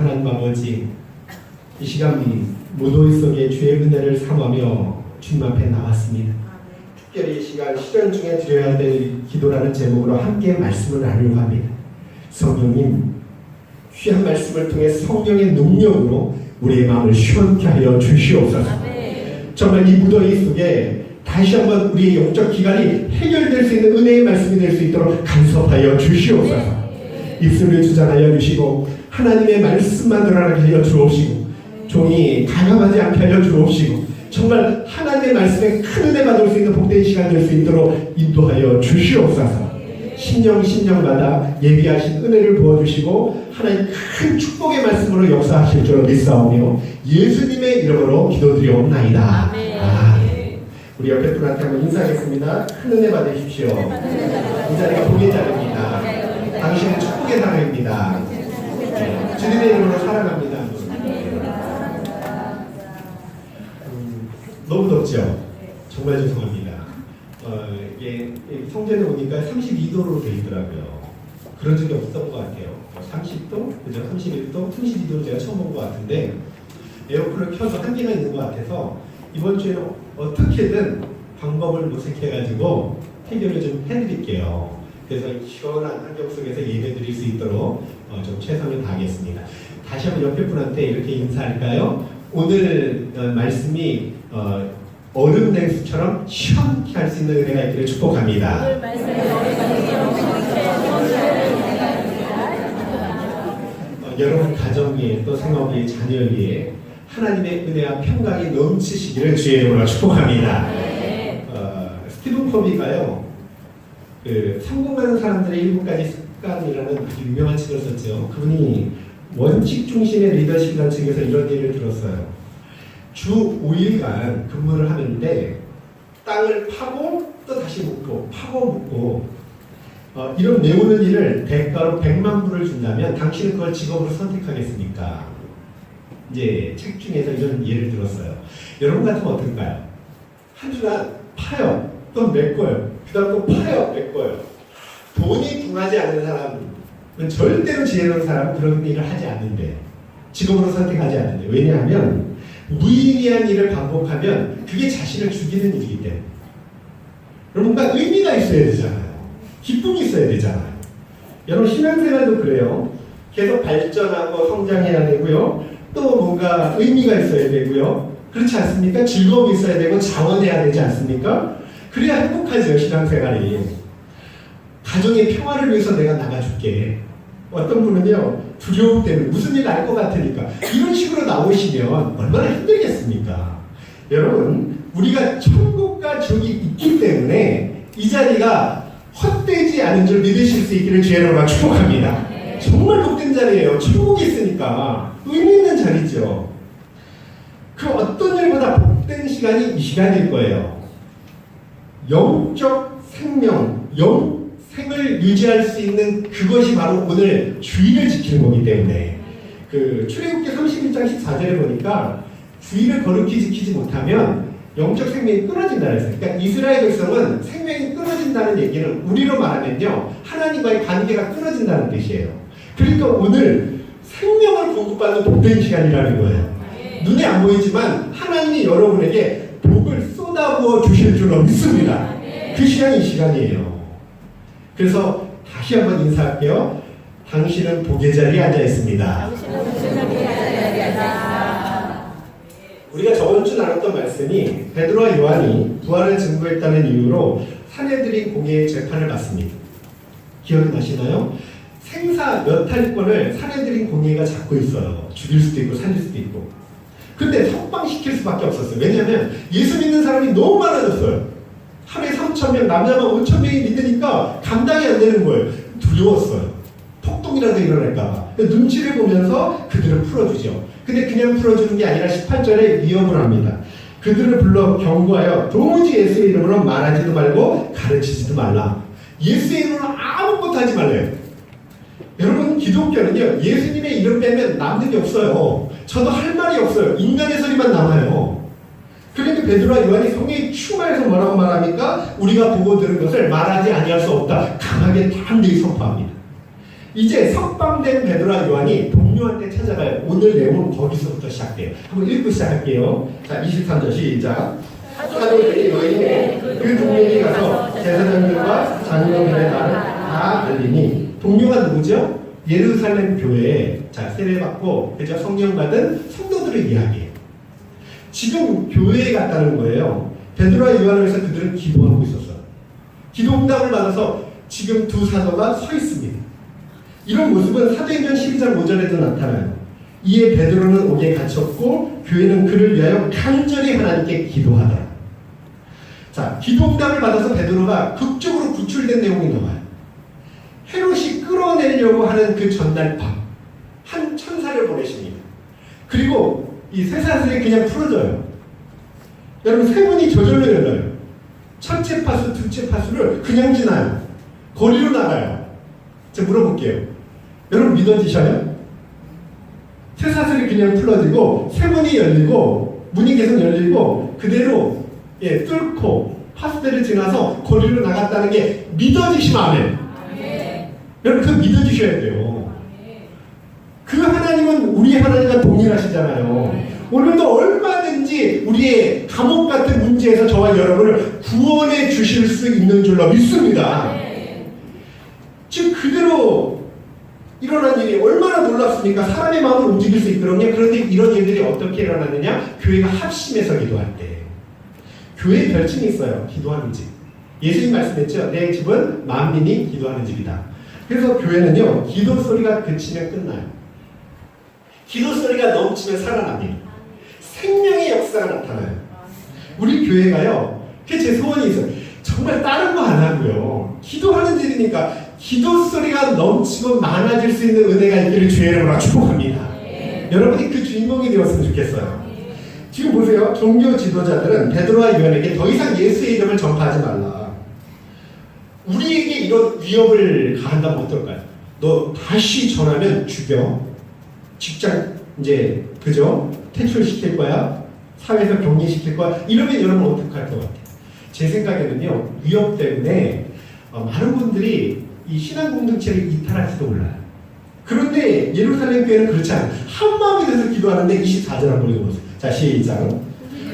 하나님 아버지, 이 시간 우리 무더위 속에 주의 은혜를 삼하며 주님 앞에 나왔습니다. 특별히 이 시간 실현 중에 드려야 될 기도라는 제목으로 함께 말씀을 나누려고 합니다. 성령님, 귀한 말씀을 통해 성령의 능력으로 우리의 마음을 시원케 하여 주시옵소서. 정말 이 무더위 속에 다시 한번 우리의 영적 기간이 해결될 수 있는 은혜의 말씀이 될 수 있도록 간섭하여 주시옵소서. 입술을 주장하여 주시고 하나님의 말씀만 드러나게 하여 주옵시고 종이 가감하지 않게 하여 주옵시고 정말 하나님의 말씀에 큰 은혜 받을 수 있는 복된 시간 될 수 있도록 인도하여 주시옵소서. 신령마다 예비하신 은혜를 부어주시고 하나님 큰 축복의 말씀으로 역사하실 줄로 믿사오며 예수님의 이름으로 기도드리옵나이다. 우리 옆에 분한테 한번 인사하겠습니다. 큰 은혜 받으십시오. 이 자리가 복의 자리입니다. 당신은 축복의 사람입니다. 주님의 이름으로 사랑합니다. 너무 덥죠? 정말 죄송합니다. 이게 성전에 오니까 32도로 되어 있더라고요. 그런 적이 없었던 것 같아요. 30도, 그죠? 31도, 32도를 제가 처음 본 것 같은데 에어컨을 켜서 한계가 있는 것 같아서 이번 주에는 어떻게든 방법을 모색해가지고 해결을 좀 해드릴게요. 그래서 시원한 환경 속에서 예배 드릴 수 있도록 좀 최선을 다하겠습니다. 다시 한번 옆에 분한테 이렇게 인사할까요? 오늘 말씀이 얼음 냉수처럼 시원케 할 수 있는 은혜가 있기를 축복합니다. 여러분 가정 위에 또 생활 위에 자녀 위에 하나님의 은혜와 평강이 넘치시기를 주의 이름으로 축복합니다. 스티븐 커비가요, 성공하는 사람들의 7가지 습관이라는 아주 유명한 책을 썼죠. 그분이 원칙 중심의 리더십이라는 책에서 이런 얘기를 들었어요. 주 5일간 근무를 하는데 땅을 파고 또 다시 묻고 파고 묻고 이런 메우는 일을 대가로 100만 불을 준다면 당신은 그걸 직업으로 선택하겠습니까? 이제 책 중에서 이런 예를 들었어요. 여러분 같으면 어떨까요? 한 주간 파요, 또 메꿔요, 그 다음 또 파요, 메꿔요. 돈이 둥하지 않는 사람은 절대로 지혜로운 사람은 그런 일을 하지 않는데, 직업으로 선택하지 않는데, 왜냐하면 무의미한 일을 반복하면 그게 자신을 죽이는 일이기 때문에. 여러분, 뭔가 의미가 있어야 되잖아요. 기쁨이 있어야 되잖아요. 여러분 신앙생활도 그래요. 계속 발전하고 성장해야 되고요. 또 뭔가 의미가 있어야 되고요. 그렇지 않습니까? 즐거움이 있어야 되고 자원해야 되지 않습니까? 그래야 행복하죠, 신앙생활이. 가정의 평화를 위해서 내가 나가줄게. 어떤 분은요, 두려움 때문에 무슨 일 알 것 같으니까 이런 식으로 나오시면 얼마나 힘들겠습니까? 여러분, 우리가 천국과 지옥이 있기 때문에 이 자리가 헛되지 않은 줄 믿으실 수 있기를 주의 이름으로 축복합니다. 정말 복된 자리예요. 천국이 있으니까 의미 있는 자리죠. 그 어떤 일보다 복된 시간이 이 시간일 거예요. 영적 생명, 영생을 유지할 수 있는 그것이 바로 오늘 주일을 지키는 거기 때문에 출애굽기 31장 14절에 보니까 주일을 거룩히 지키지 못하면 영적 생명이 끊어진다는 했어요. 그러니까 이스라엘 백성은 생명이 끊어진다는 얘기는 우리로 말하면요, 하나님과의 관계가 끊어진다는 뜻이에요. 그러니까 오늘 생명을 공급받는 복된 시간이라는 거예요. 눈에 안 보이지만 하나님이 여러분에게 복을 쏟아부어 주실 줄로 믿습니다. 그 시간이 이 시간이에요. 그래서 다시 한번 인사할게요. 당신은 복의 자리에 앉아 있습니다. 우리가 저번 주 나눴던 말씀이 베드로와 요한이 부활을 증거했다는 이유로 사내들인 공회의 재판을 받습니다. 기억이 나시나요? 생사 몇 할권을 사내들인 공회가 잡고 있어요. 죽일 수도 있고 살릴 수도 있고. 근데 석방시킬 수밖에 없었어요. 왜냐하면 예수 믿는 사람이 너무 많아졌어요. 하루에 3,000명, 남자만 5,000명이 믿으니까 감당이 안 되는 거예요. 두려웠어요. 폭동이라도 일어날까봐. 눈치를 보면서 그들을 풀어주죠. 근데 그냥 풀어주는 게 아니라 18절에 위협을 합니다. 그들을 불러 경고하여 도무지 예수의 이름으로 말하지도 말고 가르치지도 말라. 예수의 이름으로 아무것도 하지 말래요. 여러분, 기독교는요, 예수님의 이름 빼면 남는 게 없어요. 저도 할 말이 없어요. 인간의 소리만 남아요. 그런데 베드로와 요한이 성령이 충만해서 뭐라고 말합니까? 우리가 보고 들은 것을 말하지 아니할 수 없다. 강하게 담대히 선포합니다. 이제 석방된 베드로와 요한이 동료 동료한테 찾아가요. 오늘 내용은 거기서부터 시작돼요. 한번 읽고 시작할게요. 자, 23절 시작. 사도들이 너희에게 그 동료에게 가서 제사장들과 장로들의 말을 다 알리니, 동료가 누구죠? 예루살렘 교회에 세례받고 그죠? 성령 받은 성도들의 이야기예요. 지금 교회에 갔다는 거예요. 베드로와 요한에서 그들은 기도하고 있었어요. 기도 응답을 받아서 지금 두 사도가 서 있습니다. 이런 모습은 사도행전 12장 5절에도 나타나요. 이에 베드로는 옥에 갇혔고 교회는 그를 위하여 간절히 하나님께 기도하더라. 자, 기도 응답을 받아서 베드로가 극적으로 구출된 내용이 나와요. 헤롯이 끌어내려고 하는 그 전날 밤, 한 천사를 보내십니다. 그리고 이 쇠사슬이 그냥 풀어져요. 여러분, 세 문이 저절로 열려요. 첫째 파수, 둘째 파수를 그냥 지나요. 거리로 나가요. 제가 물어볼게요. 여러분 믿어지셔요? 쇠사슬이 그냥 풀어지고 세 문이 열리고 문이 계속 열리고 그대로 뚫고 파수대를 지나서 거리로 나갔다는 게 믿어지시면 안 해요. 여러분 그거 믿어주셔야 돼요. 그 하나님은 우리 하나님과 동일하시잖아요. 오늘도 얼마든지 우리의 감옥 같은 문제에서 저와 여러분을 구원해 주실 수 있는 줄로 믿습니다. 지금 그대로 일어난 일이 얼마나 놀랍습니까? 사람의 마음을 움직일 수 있거든요. 그런데 이런 일들이 어떻게 일어나느냐? 교회가 합심해서 기도할 때. 교회에 별칭이 있어요. 기도하는 집. 예수님 말씀했죠. 내 집은 만민이 기도하는 집이다. 그래서 교회는요, 기도 소리가 그치면 끝나요. 기도 소리가 넘치면 살아납니다. 생명의 역사가 나타나요. 우리 교회가요, 그게 제 소원이 있어요. 정말 다른 거 안 하고요. 기도하는 일이니까 기도 소리가 넘치고 많아질 수 있는 은혜가 있기를 주의 이름으로 축복합니다. 여러분이 그 주인공이 되었으면 좋겠어요. 지금 보세요. 종교 지도자들은 베드로와 요한에게 더 이상 예수의 이름을 전파하지 말라. 우리에게 이런 위협을 가한다면 어떨까요? 너 다시 전하면 죽여. 직장 이제 그죠? 퇴출시킬 거야. 사회에서 격리시킬 거야. 이러면 여러분 어떡할 것 같아요? 제 생각에는요. 위협 때문에 많은 분들이 이 신앙 공동체를 이탈할지도 몰라요. 그런데 예루살렘 교회는 그렇지 않아요. 한마음이 돼서 기도하는데 24절 한번 읽어보세요. 자, 시작.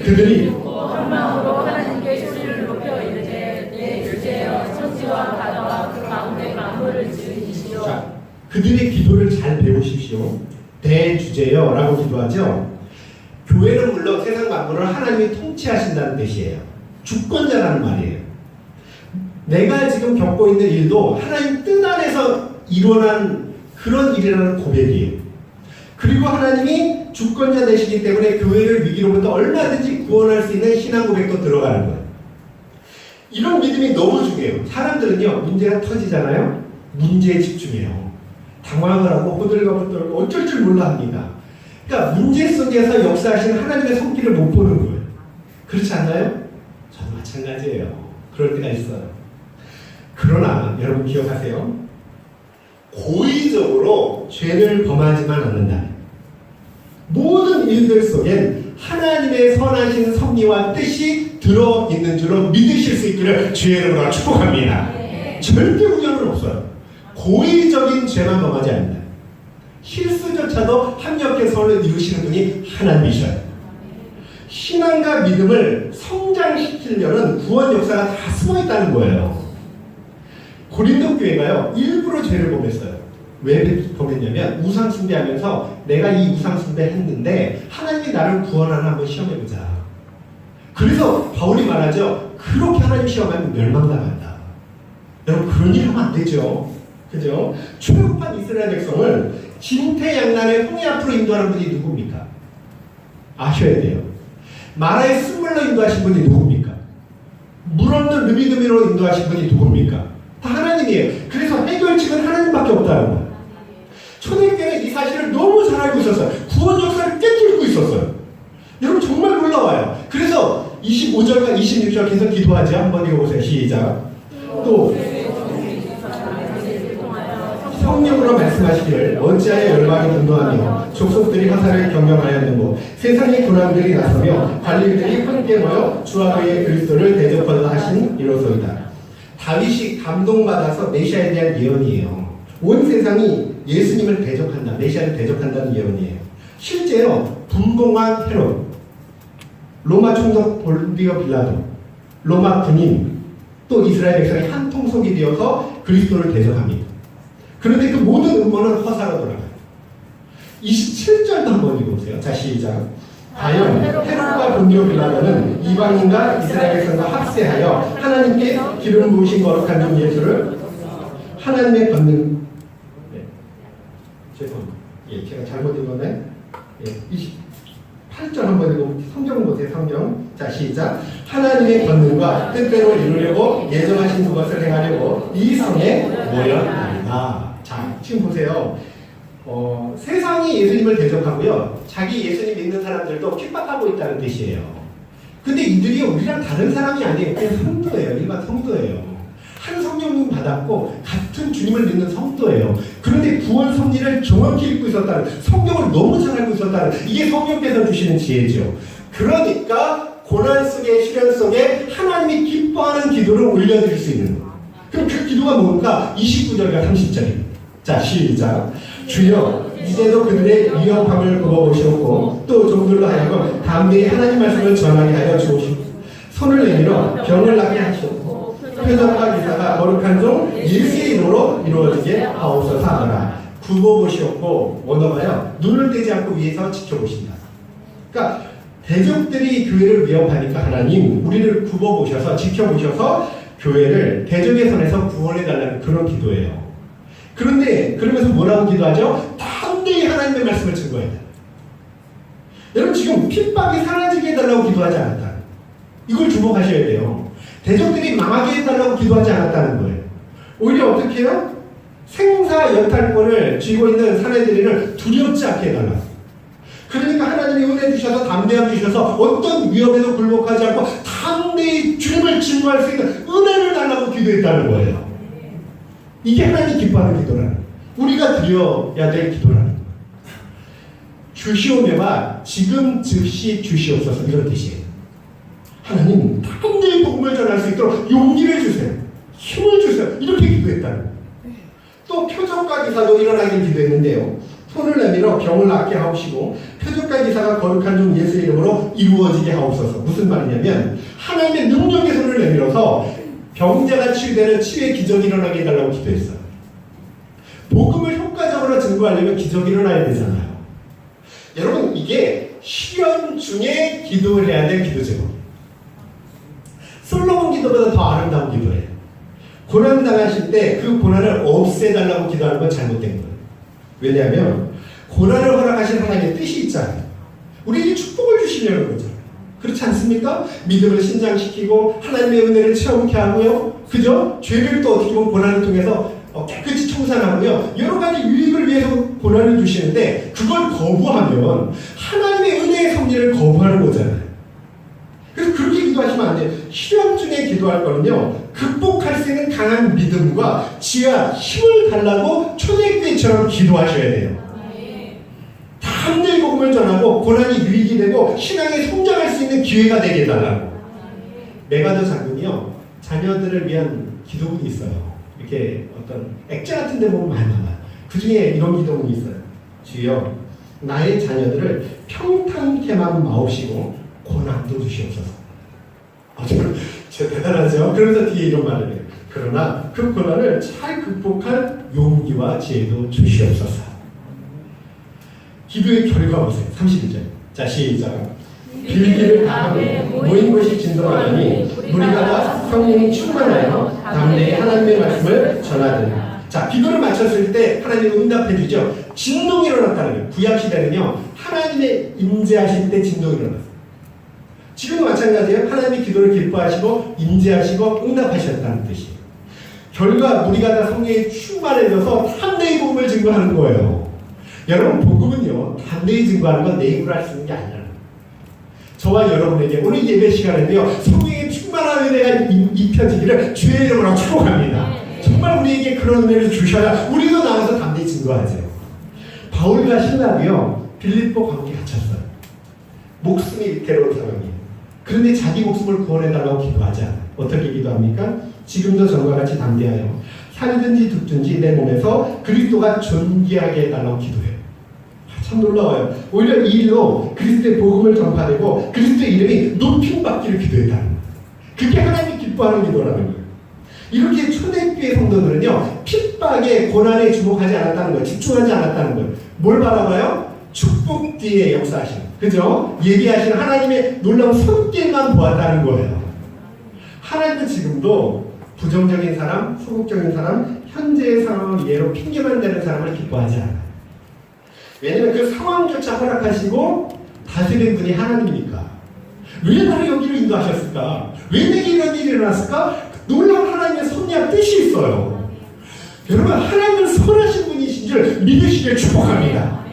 그들이 한 마음으로 하나님께 소리를 높여 이르되 내 주제여 천지와 바다와 그 가운데 만물을 지으시오. 자, 그들의 기도를 잘 배우십시오. 대주제여 라고 기도하죠. 교회는 물론 세상 만물을 하나님이 통치하신다는 뜻이에요. 주권자라는 말이에요. 내가 지금 겪고 있는 일도 하나님 뜻 안에서 일어난 그런 일이라는 고백이에요. 그리고 하나님이 주권자 되시기 때문에 교회를 위기로부터 얼마든지 구원할 수 있는 신앙 고백도 들어가는 거예요. 이런 믿음이 너무 중요해요. 사람들은요, 문제가 터지잖아요. 문제에 집중해요. 당황을 하고 호들갑을 떨고 어쩔 줄 몰라 합니다. 그러니까 문제 속에서 역사하시는 하나님의 손길을 못 보는 거예요. 그렇지 않나요? 저도 마찬가지예요. 그럴 때가 있어요. 그러나 여러분 기억하세요. 고의적으로 죄를 범하지만 않는다. 모든 일들 속엔 하나님의 선하신 섭리와 뜻이 들어있는 줄로 믿으실 수 있기를 주의 이름으로 축복합니다. 절대 우연은 없어요. 고의적인 죄만 범하지 않는다. 실수조차도 합력의 선을 이루시는 분이 하나님이셔요. 신앙과 믿음을 성장시키려는 구원 역사가 다 숨어있다는 거예요. 고린도 교회가요, 일부러 죄를 범했어요. 왜 범했냐면 우상 숭배하면서 내가 이 우상 숭배 했는데 하나님이 나를 구원하나 한번 시험해보자. 그래서 바울이 말하죠. 그렇게 하나님 시험하면 멸망당한다. 여러분 그런 일 하면 안 되죠. 그죠? 출애굽한 이스라엘 백성을 진퇴양난의 홍해 앞으로 인도하는 분이 누굽니까? 아셔야 돼요. 마라의 쓴물로 인도하신 분이 누굽니까? 물 없는 르비드미로 인도하신 분이 누굽니까? 다 하나님이에요. 그래서 해결책은 하나님밖에 없다는 거예요. 초대교회는 이 사실을 너무 잘 알고 있었어요. 구원 역사를 꿰뚫고 있었어요. 여러분 정말 놀라워요. 그래서 25절과 26절 계속 기도하지. 한번 읽어보세요. 시작. 또 성령으로 말씀하시기를 어찌하여 열방이 분노하며 족속들이 화살을 경영하였는고 세상의 군왕들이 나서며 관리들이 함께 모여 주와 그의 그리스도를 대접하려 하신 이로소이다. 다윗이 감동받아서 메시아에 대한 예언이에요. 온 세상이 예수님을 대적한다, 메시아를 대적한다는 예언이에요. 실제로 분봉왕 헤롯, 로마 총독 본디오 빌라도, 로마 군인, 또 이스라엘 백성이 한 통속이 되어서 그리스도를 대적합니다. 그런데 그 모든 음모는 허사로 돌아가요. 27절도 한번 읽어보세요. 자, 시작. 과연 헤롯과 본디오 빌라도는 이방인과 이스라엘 백성과 합세하여 하나님께 기름 부으신 거룩한 종 예수를 하나님의 권능, 네. 죄송합니다. 예, 제가 잘못 읽었네. 예, 28절 한번 읽어보세요. 성경 보세요. 성경. 자, 시작. 하나님의 권능과 뜻대로 이루려고 예정하신 그것을 행하려고 이 성에 모였나이다. 자, 지금 보세요. 세상이 예수님을 대적하고요. 자기 예수님 믿는 사람들도 핍박하고 있다는 뜻이에요. 근데 이들이 우리랑 다른 사람이 아니에요. 그냥 성도예요. 일반 성도예요. 한 성령님 받았고 같은 주님을 믿는 성도예요. 그런데 구원 섭리를 정확히 읽고 있었다는, 성경을 너무 잘 알고 있었다는, 이게 성령께서 주시는 지혜죠. 그러니까 고난 속에, 시련 속에 하나님이 기뻐하는 기도를 올려드릴 수 있는 거예요. 그럼 그 기도가 뭔가? 29절과 30절입니다. 자, 시작. 주여, 이제도 그들의 위협함을 굽어보시옵고 또 종들로 하여금 담대히 하나님 말씀을 전하게 하여 주옵시고 손을 내밀어 병을 낫게 하시옵고 표적과 기사가 거룩한 종 예수의 이름으로 이루어지게 하옵소서 하더라. 굽어보시옵고 원어가요, 눈을 떼지 않고 위에서 지켜보신다. 그러니까 대적들이 교회를 위협하니까 하나님 우리를 굽어보셔서 지켜보셔서 교회를 대적의 손에서 구원해달라는 그런 기도예요. 그런데 그러면서 뭐라고 기도하죠? 담대히 하나님의 말씀을 증거해야 돼. 여러분, 지금 핍박이 사라지게 해달라고 기도하지 않았다. 이걸 주목하셔야 돼요. 대적들이 망하게 해달라고 기도하지 않았다는 거예요. 오히려 어떻게 해요? 생사 여탈권을 쥐고 있는 사내들이를 두렵지 않게 해달라. 그러니까 하나님이 은혜 주셔서 담대함 주셔서 어떤 위협에도 굴복하지 않고 담대히 주님을 증거할 수 있는 은혜를 달라고 기도했다는 거예요. 이게 하나님 기뻐하는 기도라는, 우리가 드려야 될 기도라는. 주시오메가 지금 즉시 주시옵소서, 이런 뜻이에요. 하나님 담대히 복음을 전할 수 있도록 용기를 주세요. 힘을 주세요. 이렇게 기도했다는 거예요. 또 표적과 기사도 일어나길 기도했는데요. 손을 내밀어 병을 낫게 하옵시고 표적과 기사가 거룩한 종 예수의 이름으로 이루어지게 하옵소서. 무슨 말이냐면 하나님의 능력의 손을 내밀어서 병자가 치유되는 치유의 기적이 일어나게 해달라고 기도했어요. 복음을 효과적으로 증거하려면 기적이 일어나야 되잖아요. 여러분, 이게 시련 중에 기도를 해야 될 기도 제목. 솔로몬 기도보다 더 아름다운 기도예요. 고난 당하실 때 그 고난을 없애달라고 기도하는 건 잘못된 거예요. 왜냐하면 고난을 허락하신 하나님의 뜻이 있잖아요. 우리에게 축복을 주시려는 거잖아요. 그렇지 않습니까? 믿음을 신장시키고 하나님의 은혜를 체험케 하고요. 그죠? 죄를 또 어떻게 보면 고난을 통해서 깨끗이 청산하고요. 여러 가지 유익을 위해서 고난을 주시는데 그걸 거부하면 하나님의 은혜의 섭리를 거부하는 거잖아요. 그래서 그렇게 기도하시면 안 돼요. 시련 중에 기도할 거는요, 극복할 수 있는 강한 믿음과 지혜와 힘을 달라고 초대교회처럼 기도하셔야 돼요. 담대히 복음을 전하고 고난이 유익이 되고 신앙에 성장할 수 있는 기회가 되게 해달라고. 메가더 장군이요, 자녀들을 위한 기도문이 있어요. 이렇게 어떤 액자 같은 데 보면 많이 나와요. 그 중에 이런 기도문이 있어요. 주여, 나의 자녀들을 평탄케만 마옵시고 고난도 주시옵소서. 진짜 대단하죠? 그러면서 뒤에 이런 말을 해요. 그러나 그 고난을 잘 극복할 용기와 지혜도 주시옵소서. 기도의 결과 보세요. 31절. 자, 시작. 빌기를 다하고 모인 곳이 진동하더니 우리가 다 성령이 충만하여 담대히 하나님의 말씀을 전하더니. 자, 기도를 마쳤을 때 하나님이 응답해 주죠. 진동이 일어났다는 거예요. 구약시대는요, 하나님의 임재하실 때 진동이 일어났어요. 지금도 마찬가지예요. 하나님이 기도를 기뻐하시고 임재하시고 응답하셨다는 뜻이에요. 결과 우리가 다 성령에 충만해져서 담대히 복음을 증거하는 거예요. 여러분, 복음은요, 담대히 증거하는 건 내 입으로 할 수 있는 게 아니라는 거예요. 저와 여러분에게 오늘 예배 시간에는요, 성령의 충만한 은혜가 입혀지기를 주의 이름으로 축복합니다. 정말 우리에게 그런 은혜를 주셔야 우리도 나와서 담대히 증거하죠. 바울과 신라도요, 빌립보 감옥에 갇혔어요. 목숨이 위태로운 상황이에요. 그런데 자기 목숨을 구원해달라고 기도하자. 어떻게 기도합니까? 지금도 전과 같이 담대하여 살든지 죽든지 내 몸에서 그리스도가 존귀하게 해달라고 기도해요. 참 놀라워요. 오히려 이 일로 그리스도의 복음을 전파되고 그리스도의 이름이 높임받기를 기도했다는 거예요. 그게 하나님이 기뻐하는 기도라는 거예요. 이렇게 초대교회 성도들은요, 핍박에 고난에 주목하지 않았다는 거예요. 집중하지 않았다는 거예요. 뭘 바라봐요? 축복 뒤에 역사하시는, 그죠? 얘기하시는 하나님의 놀라운 손길만 보았다는 거예요. 하나님은 지금도 부정적인 사람, 소극적인 사람, 현재의 상황을 예로 핑계만 대는 사람을 기뻐하지 않아요. 왜냐면 그 상황조차 허락하시고 다스리는 분이 하나님이니까. 왜 나를 여기로 인도하셨을까? 왜 내게 이런 일이 일어났을까? 놀라운 하나님의 섭리와 뜻이 있어요. 여러분, 하나님은 선하신 분이신 줄 믿으시길 축복합니다.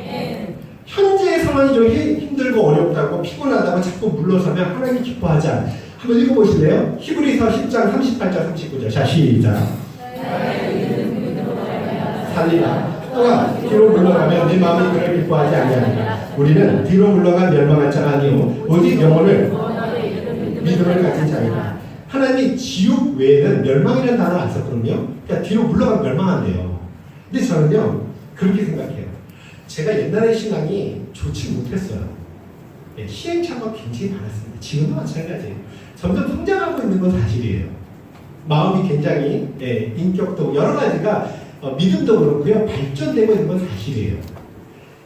현재의 상황이 좀 힘들고 어렵다고 피곤하다고 자꾸 물러서면 하나님이 기뻐하지 않아요. 한번 읽어보실래요? 히브리서 10장 38절 39절. 자, 시작. 살리라. 또한 뒤로 물러가면 내 마음이 그를 기뻐하지 아니하리라. 우리는 뒤로 물러간 멸망한 자가 아니요 오직 영혼을 믿음을 가진 자이다. 하나님이 지옥 외에는 멸망이라는 단어를 안 썼거든요. 그러니까 뒤로 물러가면 멸망한대요. 근데 저는요, 그렇게 생각해요. 제가 옛날에 신앙이 좋지 못했어요. 예, 시행착오가 굉장히 많았습니다. 지금도 마찬가지예요. 점점 성장하고 있는 건 사실이에요. 마음이 굉장히, 인격도 여러 가지가 믿음도 그렇고요, 발전되고 있는 건 사실이에요.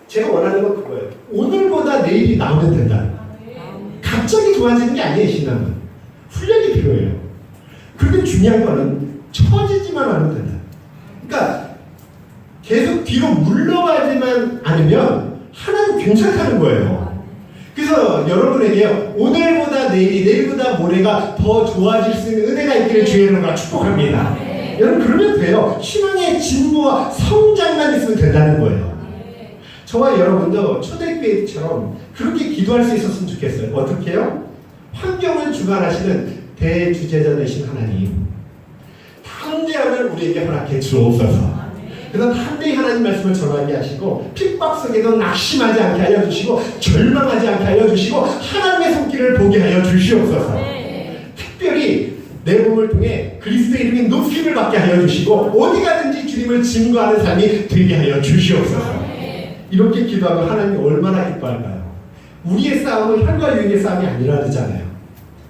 제가 원하는 건 그거예요. 오늘보다 내일이 나오면 된다. 갑자기 좋아지는 게 아니에요, 신앙은. 훈련이 필요해요. 그런데 중요한 거는 처지지만 않으면 된다. 그러니까 계속 뒤로 물러가지만 않으면 하나는 괜찮다는 거예요. 그래서 여러분에게 오늘보다 내일이, 내일보다 모레가 더 좋아질 수 있는 은혜가 있기를 주의 이름으로 축복합니다. 여러분, 그러면 돼요. 신앙의 진보와 성장만 있으면 된다는 거예요. 저와 여러분도 초대교회처럼 그렇게 기도할 수 있었으면 좋겠어요. 어떻게 해요? 환경을 주관하시는 대주제자 되신 하나님, 담대함을 우리에게 허락해 주옵소서. 그래서 담대히 하나님 말씀을 전하게 하시고, 핍박 속에도 낙심하지 않게 하여 주시고, 절망하지 않게 하여 주시고, 하나님의 손길을 보게 하여 주시옵소서. 특별히 내 몸을 통해 그리스도의 이름이 높임을 받게 하여 주시고, 어디 가든지 주님을 증거하는 삶이 되게 하여 주시옵소서. 이렇게 기도하면 하나님이 얼마나 기뻐할까요? 우리의 싸움은 혈과 육의 싸움이 아니라 그러잖아요.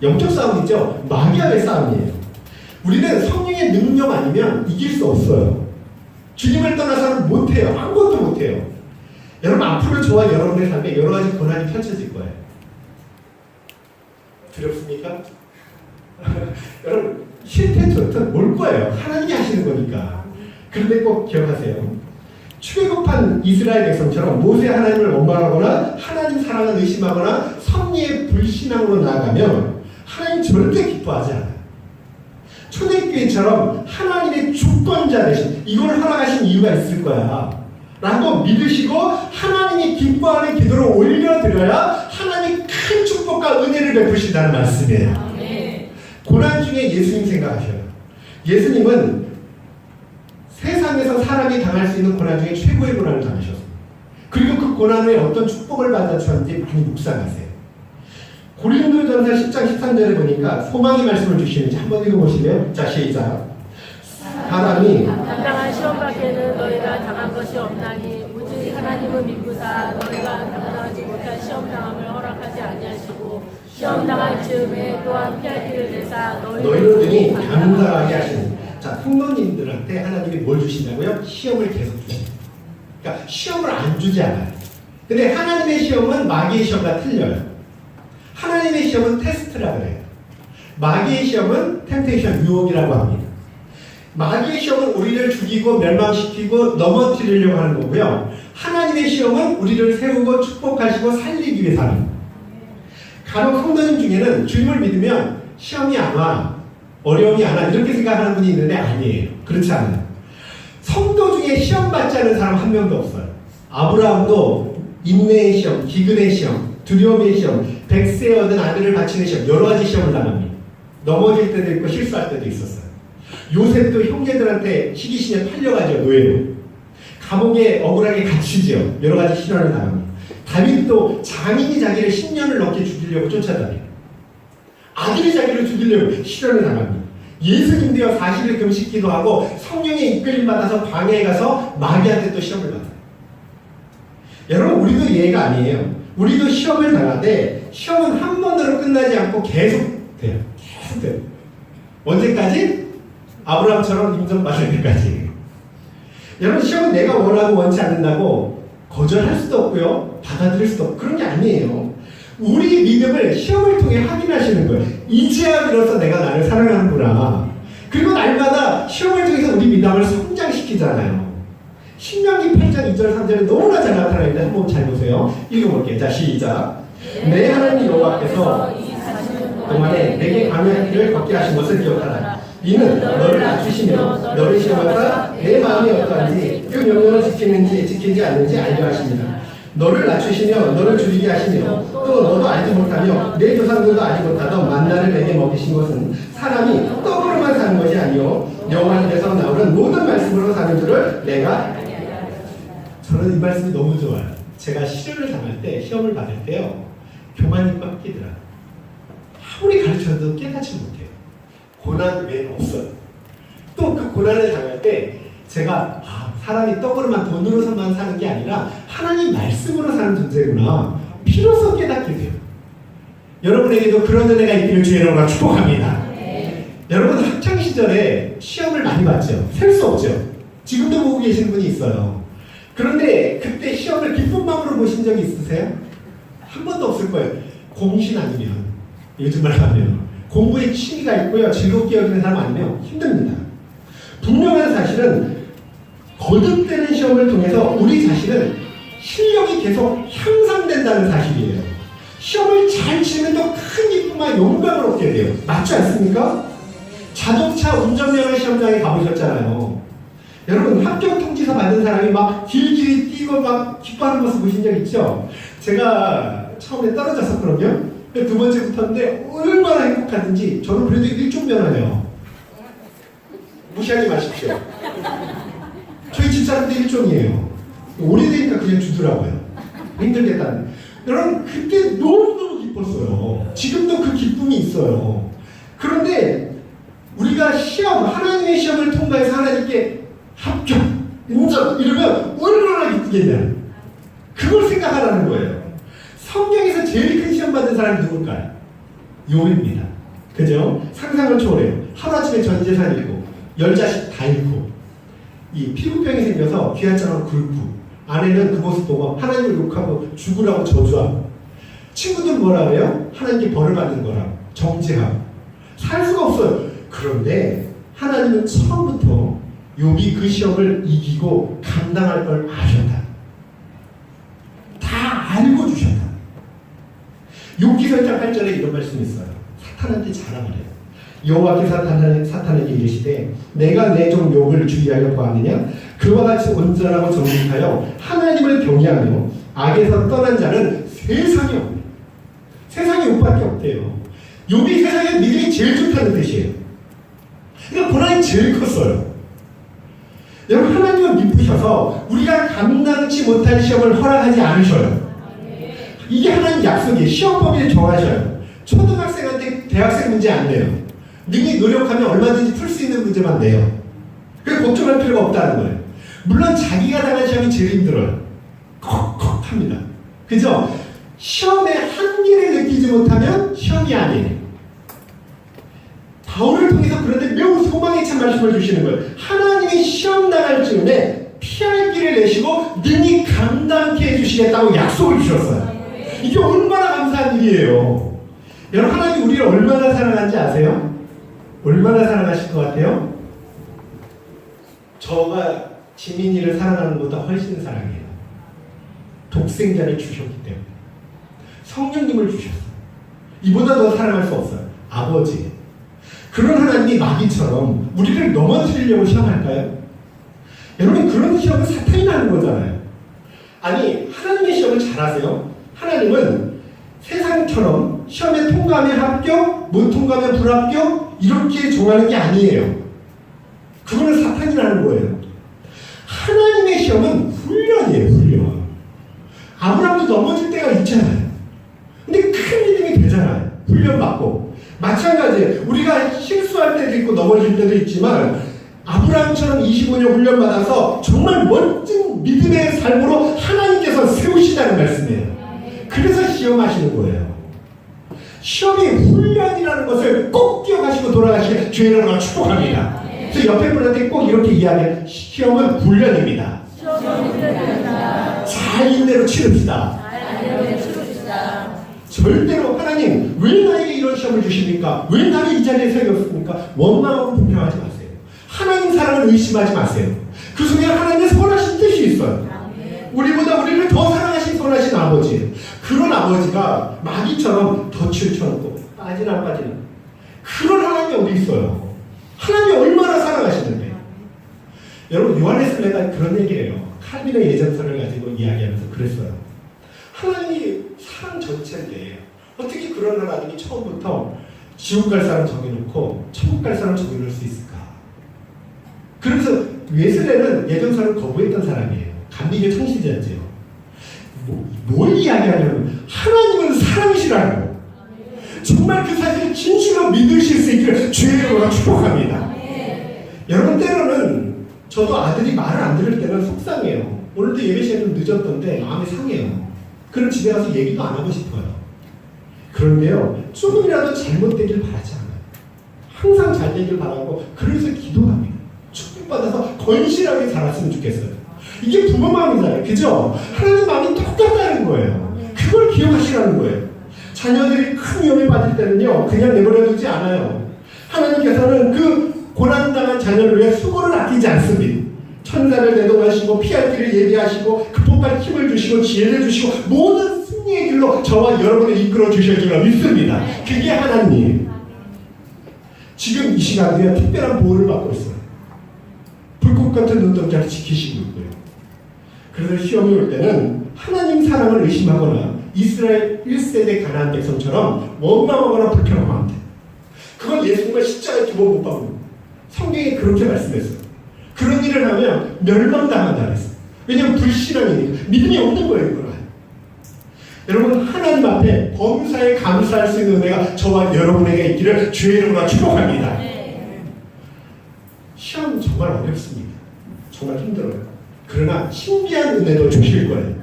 영적 싸움이죠. 마귀와의 싸움이에요. 우리는 성령의 능력 아니면 이길 수 없어요. 주님을 떠나서는 못해요. 아무것도 못해요. 여러분, 앞으로 저와 여러분의 삶에 여러 가지 고난이 펼쳐질 거예요. 두렵습니까? 여러분, 실패 좋든 올 거예요. 하나님이 하시는 거니까. 그런데 꼭 기억하세요. 출애굽한 이스라엘 백성처럼 모세 하나님을 원망하거나 하나님 사랑을 의심하거나 섭리의 불신앙으로 나아가면 하나님 절대 기뻐하지 않아요. 초대교회처럼 하나님의 주권자 되신, 이걸 허락하신 이유가 있을 거야 라고 믿으시고 하나님이 기뻐하는 기도를 올려드려야 하나님이 큰 축복과 은혜를 베푸신다는 말씀이에요. 고난 중에 예수님 생각하셔요. 예수님은 세상에서 사람이 당할 수 있는 고난 중에 최고의 고난을 당하셨습니다. 그리고 그 고난 후에 어떤 축복을 받아주셨는지 많이 묵상하세요. 고린도전서 10장 13절에 보니까 소망의 말씀을 주시는지 한번 읽어보실래요? 자, 시작. 사람이 당당한 시험 밖에는 너희가 당한 것이 없나니 오직 하나님을 믿고사 너희가 당당하지 못한 시험 당함을 허락하지 아니하시고 시험 당할 즈음에 또한 피할 길을 내사 너희를 등이 당당하게 하시는. 자, 성도님들한테 하나님이 뭘 주신다고요? 시험을 계속 주십니다. 그러니까 시험을 안 주지 않아요. 근데 하나님의 시험은 마귀의 시험과 틀려요. 하나님의 시험은 테스트라 그래요. 마귀의 시험은 템테이션, 유혹이라고 합니다. 마귀의 시험은 우리를 죽이고 멸망시키고 넘어뜨리려고 하는 거고요. 하나님의 시험은 우리를 세우고 축복하시고 살리기 위해서 하는 거예요. 간혹 성도님 중에는 주님을 믿으면 시험이 안 와, 어려움이 안 와, 이렇게 생각하는 분이 있는데 아니에요. 그렇지 않아요. 성도 중에 시험 받지 않은 사람 한 명도 없어요. 아브라함도 인내의 시험, 기근의 시험, 두려움의 시험, 백세에 얻은 아들을 바치는 시험, 여러 가지 시험을 당합니다. 넘어질 때도 있고 실수할 때도 있었어요. 요셉도 형제들한테 시기심에 팔려가죠. 노예로. 감옥에 억울하게 갇히죠. 여러 가지 시련을 당합니다. 다윗도 장인이 자기를 10년을 넘게 죽이려고 쫓아다녀요. 아들이 자기를 죽이려고 시련을 당합니다. 예수님도요 40일 금식 기도하고 성령의 이끌림 받아서 광야에 가서 마귀한테 또 시험을 받아요. 여러분 우리도 예가 아니에요. 우리도 시험을 당하되 시험은 한 번으로 끝나지 않고 계속 돼요. 계속 돼요. 언제까지? 아브라함처럼 인정받을 때까지. 여러분 시험은 내가 원하고 원치 않는다고 거절할 수도 없고요. 받아들일 수도 없고 그런 게 아니에요. 우리 믿음을 시험을 통해 확인하시는 거예요. 이제야 비로소 내가 나를 사랑하는구나. 그리고 날마다 시험을 통해서 우리 믿음을 성장시키잖아요. 신명기 8장 2절 3절에 너무나 잘 나타나는데 한번 잘 보세요. 읽어볼게요. 자 시작. 내 하나님 여호와께서 동안에 내게 광야의 길을 걷게 하신 것을 기억하라. 이는 너를 낮추시며 너를 시험하사 내 마음이 어떠한지 그 명령을 지키지 않는지 알려 하십니다. 너를 낮추시며 너를 줄이게 하시며 또 너도 알지 못하며 내 조상들도 알지 못하던 만나를 내게 먹이신 것은 사람이 떡으로만 사는 것이 아니요 여호와께서 나오는 모든 말씀으로 사는 줄을 내가. 저는 이 말씀이 너무 좋아요. 제가 시련을 당할 때 시험을 받을 때요 교만이 꽉 끼더라. 아무리 가르쳐도 깨닫지 못해요. 고난 외에는 없어요. 또 그 고난을 당할 때 제가 사람이 떡으로만 돈으로만 사는 게 아니라 하나님 말씀으로 사는 존재구나 비로소 깨닫게 돼요. 여러분에게도 그런 은혜가 있기를 주의 이름으로 축복합니다. 여러분 학창시절에 시험을 많이 봤죠. 셀 수 없죠. 지금도 보고 계시는 분이 있어요. 그런데 그때 시험을 기쁜 마음으로 보신 적이 있으세요? 한 번도 없을 거예요. 공신 아니면, 요즘 말로 하면 공부에 취미가 있고요 즐겁게 여기는 사람 아니면 힘듭니다. 분명한 사실은 거듭되는 시험을 통해서 우리 자신은 실력이 계속 향상된다는 사실이에요. 시험을 잘 치면 더 큰 기쁨과 영광을 얻게 돼요. 맞지 않습니까? 자동차 운전면허 시험장에 가보셨잖아요. 여러분 합격 통지서 받은 사람이 막 길길이 뛰고 막 기뻐하는 모습 보신 적 있죠? 제가 처음에 떨어졌었거든요. 두 번째 붙었는데 얼마나 행복하든지 저는 그래도 1종 면허예요. 무시하지 마십시오. 저희 집사람들 1종이에요. 오래되니까 그냥 주더라고요. 힘들겠다는. 여러분 그때 너무너무 기뻤어요. 지금도 그 기쁨이 있어요. 그런데 우리가 시험, 하나님의 시험을 통과해서 하나님께 합격, 인정 이러면 얼마나 기쁘겠냐. 그걸 생각하라는 거예요. 성경에서 제일 큰 시험 받은 사람이 누굴까요? 욥입니다. 그죠? 상상을 초월해요. 하루아침에 전 재산 잃고 10자식 다 잃고 이 피부병이 생겨서 귀한처럼 굴고 아내는 그 모습 보고 하나님을 욕하고 죽으라고 저주하고 친구들은 뭐라 그래요? 하나님께 벌을 받는 거라고 정죄하고 살 수가 없어요. 그런데 하나님은 처음부터 욥이 그 시험을 이기고 감당할 걸 아셨다. 다 알고 주셨다. 욥기서 1장 8절에 이런 말씀이 있어요. 사탄한테 자랑하래요. 여호와께서 사탄에게 이르시되 내가 내 종 욥을 주의하여 보았느냐? 그와 같이 온전하고 정직하여 하나님을 경외하며 악에서 떠난 자는 세상에 없네. 세상에 욥밖에 없대요. 욥이 세상에 믿음이 제일 좋다는 뜻이에요. 그러니까 고난이 제일 컸어요. 여러분 하나님을 믿으셔서 우리가 감당치 못할 시험을 허락하지 않으셔요. 이게 하나님 약속이에요. 시험법에 정하셔요. 초등학생한테 대학생 문제 안 내요. 능히 노력하면 얼마든지 풀 수 있는 문제만 내요. 그래서 걱정할 필요가 없다는 거예요. 물론 자기가 당한 시험이 제일 힘들어요. 컥컥합니다. 그죠? 시험의 한계를 느끼지 못하면 시험이 아니에요. 바울을 통해서 그런데 매우 소망에 찬 말씀을 주시는 거예요. 하나님이 시험 당할 즈음에 피할 길을 내시고 능히 감당케 해주시겠다고 약속을 주셨어요. 이게 얼마나 감사한 일이에요. 여러분 하나님 우리를 얼마나 사랑하는지 아세요? 얼마나 사랑하실 것 같아요? 저가 지민이를 사랑하는 것보다 훨씬 사랑해요. 독생자를 주셨기 때문에. 성령님을 주셨어요. 이보다 더 사랑할 수 없어요. 아버지. 그런 하나님이 마귀처럼 우리를 넘어뜨리려고 시험할까요? 여러분 그런 시험은 사탄이 나는 거잖아요. 아니 하나님의 시험을 잘 아세요? 하나님은 세상처럼 시험에 통과하면 합격, 못 통과하면 불합격 이렇게 정하는 게 아니에요. 그거는 사탄이라는 거예요. 하나님의 시험은 훈련이에요. 훈련. 아브라함도 넘어질 때가 있잖아요. 근데 큰 믿음이 되잖아요. 훈련받고 마찬가지예요. 우리가 실수할 때도 있고 넘어질 때도 있지만 아브라함처럼 25년 훈련받아서 정말 멋진 믿음의 삶으로 하나님께서 세우시다는 말씀이에요. 그래서 시험하시는 거예요. 시험이 훈련이라는 것을 꼭 기억하시고 돌아가시길 주의 이름으로 축복합니다. 그래서 옆에 분한테 꼭 이렇게 이야기해요. 시험은 훈련입니다. 잘 인내로 치릅시다. 절대로 하나님 왜 나에게 이런 시험을 주십니까? 왜 나를 이 자리에 세웠습니까? 원망하고 불평하지 마세요. 하나님 사랑을 의심하지 마세요. 그 속에 하나님의 선하신 뜻이 있어요. 우리보다 우리를 더 사랑하신 선하신 아버지. 그런 아버지가 마귀처럼 덫을처럼 또 빠지나 그런 하나님이 어디 있어요? 하나님이 얼마나 사랑하시는데. 여러분 요한에슬레가 그런 얘기예요. 칼빈의 예전설을 가지고 이야기하면서 그랬어요. 하나님이 사랑 전체인데 어떻게 그런 하나님이 처음부터 지옥 갈 사람 정해놓고 천국 갈 사람 정해놓을 수 있을까? 그래서 웨슬레는 예전설을 거부했던 사람이에요. 감리교 창시자였죠. 뭘 이야기하냐면 하나님은 사랑이시라고. 정말 그 사실을 진실로 믿으실 수 있기를 주의 이름으로 축복합니다. 여러분 때로는 저도 아들이 말을 안 들을 때는 속상해요. 오늘도 예배 시간이 좀 늦었던데 마음이 상해요. 그럼 집에 가서 얘기도 안 하고 싶어요. 그런데요, 조금이라도 잘못되길 바라지 않아요. 항상 잘 되길 바라고 그래서 기도합니다. 축복받아서 건실하게 자랐으면 좋겠어요. 이게 부모 마음이잖아요. 그죠? 하나님 마음이 똑같다는 거예요. 그걸 기억하시라는 거예요. 자녀들이 큰 위험에 빠질 때는요, 그냥 내버려두지 않아요. 하나님께서는 그 고난당한 자녀를 위해 수고를 아끼지 않습니다. 천사를 대동하시고 피할 길을 예비하시고 극복할 힘을 주시고 지혜를 주시고 모든 승리의 길로 저와 여러분을 이끌어 주실 줄 믿습니다. 그게 하나님. 지금 이 시간에 특별한 보호를 받고 있어요. 불꽃 같은 눈동자를 지키시고 있고요. 그래서 시험이 올 때는 하나님 사랑을 의심하거나 이스라엘 1세대 가나안 백성처럼 원망하거나 불평하면 안 돼요. 그건 예수님을 십자가에 두고 못 박는. 성경에 그렇게 말씀했어요. 그런 일을 하면 멸망당한다 그랬어요. 왜냐하면 불신앙이니까 믿음이 없는 거예요. 그걸. 여러분 하나님 앞에 범사에 감사할 수 있는 은혜가 저와 여러분에게 있기를 주의 이름으로 축복합니다. 시험 정말 어렵습니다. 정말 힘들어요. 그러나 신비한 은혜도 주실 거예요.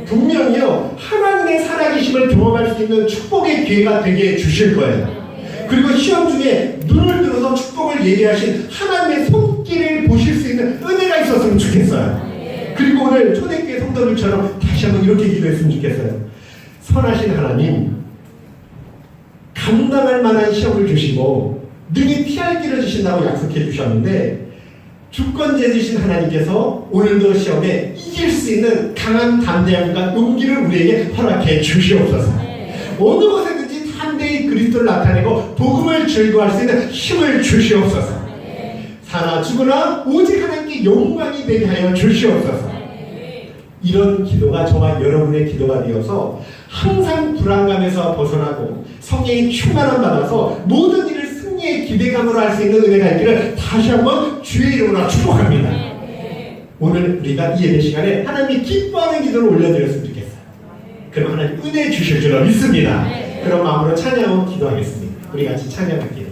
분명히요 하나님의 살아계심을 경험할 수 있는 축복의 기회가 되게 주실 거예요. 그리고 시험 중에 눈을 들어서 축복을 예비하신 하나님의 손길을 보실 수 있는 은혜가 있었으면 좋겠어요. 그리고 오늘 초대교회 성도들처럼 다시 한번 이렇게 기도했으면 좋겠어요. 선하신 하나님, 감당할 만한 시험을 주시고 능히 피할 길을 주신다고 약속해 주셨는데 주권제주신 하나님께서 오늘도 시험에 이길 수 있는 강한 담대함과 용기를 우리에게 허락해 주시옵소서. 어느 곳에든지 담대히 그리스도를 나타내고 복음을 즐거워할 수 있는 힘을 주시옵소서. 살아 죽으나 오직 하나님께 영광이 되게 하여 주시옵소서. 이런 기도가 저와 여러분의 기도가 되어서 항상 불안감에서 벗어나고 성령의 충만함 받아서 모든 일을 승리의 기대감으로 할 수 있는 은혜가 있기를 다시 한번 주의 이름으로 축복합니다. 오늘 우리가 이 예배 시간에 하나님이 기뻐하는 기도를 올려드렸으면 좋겠어요. 그럼 하나님 은혜 주실 줄 믿습니다. 그런 마음으로 찬양하고 기도하겠습니다. 우리 같이 찬양할게요.